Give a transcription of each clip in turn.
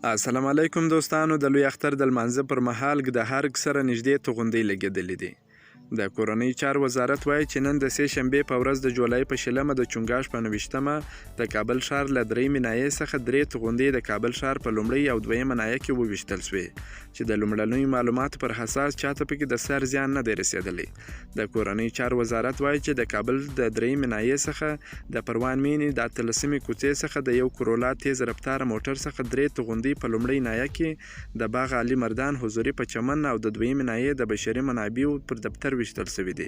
السلام علیکم دوستانو. د لوی اختر د لمانځه پر مهال د هرګ سره نږدې توغندۍ لګېدلې دي. د کورنۍ چارو وزارت وایي چې نن د سې شنبې په ورځ د جولای په شلمه د چونګاش په 29مه د کابل ښار له درېیمې ناحیې څخه 3 توغندۍ د کابل ښار په لومړۍ او دویمه ناحیه کې وویشتل سوې چې د لومړنیو معلوماتو پر اساس چاته پکې د سر زیان نه دی رسېدلی. د کورنۍ چارو وزارت وایي چې د کابل د درېیمې ناحیې څخه د پروان مینې د 18مې کوڅې څخه د یو کرولا تیز رفتاره موټر څخه 3 توغندۍ په لومړۍ ناحیه کې د باغ علي مردان حضوري په چمن او د دویمې ناحیې د بشري منابعو پر دفتر ویشتل سوي دي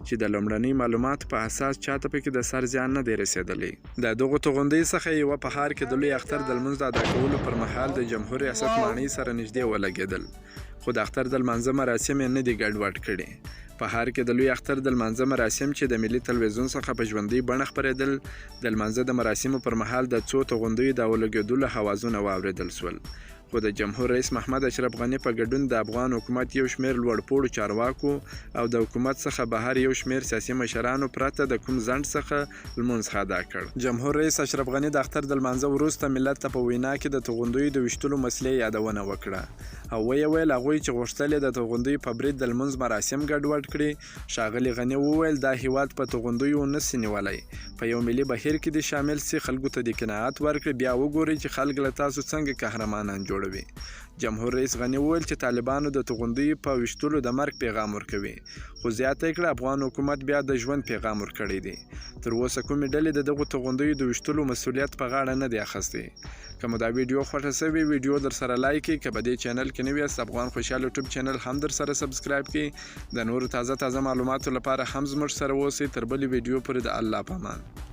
چې د لومړني معلوماتو په اساس چاته پکې د سر زیان نه دی رسېدلی. د دغو توغندۍ څخه یوه په ښار کې د لوی اختر د لمونځ د ادا کولو پر مهال د جمهور ریاست ماڼۍ سره نږدې ولګېدل، خو د اختر د لمانځه مراسم یې نه دي ګډوډ کړي. په ښار کې د لوی اختر د لمانځه مراسم چې د ملي تلویزیون څخه په ژوندۍ بڼه خپرېدل، د لمانځه د مراسمو پر مهال د څو توغندیو د ولګېدلو اوازونه واورېدل شول، خو د جمهور رئیس محمد اشرف غني په ګډون د افغان حکومت یو شمېر لوړپوړو چارواکو او د حکومت څخه بهر یو شمېر سیاسي مشرانو پرته د کوم ځنډ څخه لمونځ ادا کړ. جمهور رئیس اشرف غني د اختر د لمانځه وروسته ملت ته په وینا کې د توغندیو د ویشتلو مسلې یادونه وکړه او ویې ویل هغوی چې غوښتل د توغندیو په برید د لمونځ مراسم ګډوډ کړي. ښاغلي غني وویل دا هیواد په توغندیو نسي نیولی، په یو ملي بهیر کې دې شامل سي، خلکو ته دې قناعت ورکړي، بیا وګورئ چې خلک له تاسو څنګه قهرمانان جوړوي. جمهور رئیس غني وویل چې طالبانو د توغندیو په ویشتلو د مرګ پیغام ورکوي، خو زیاته یې کړه افغان حکومت بیا د ژوند پیغام ورکړی دی. تر اوسه کومې ډلې د دغو توغندیو د ویشتلو مسؤلیت په غاړه نه دی اخیستی. که مو دا ویډیو خوښه سوې ویډیو در سره لایک کړئ، که په دې چینل کې نوي یاست افغان خوشحال یوټیوب چینل هم در سره سبسکرایب کړئ. د نورو تازه معلوماتو لپاره هم زموږ سره اوسئ. تر بلې ویډیو پورې د الله په امان.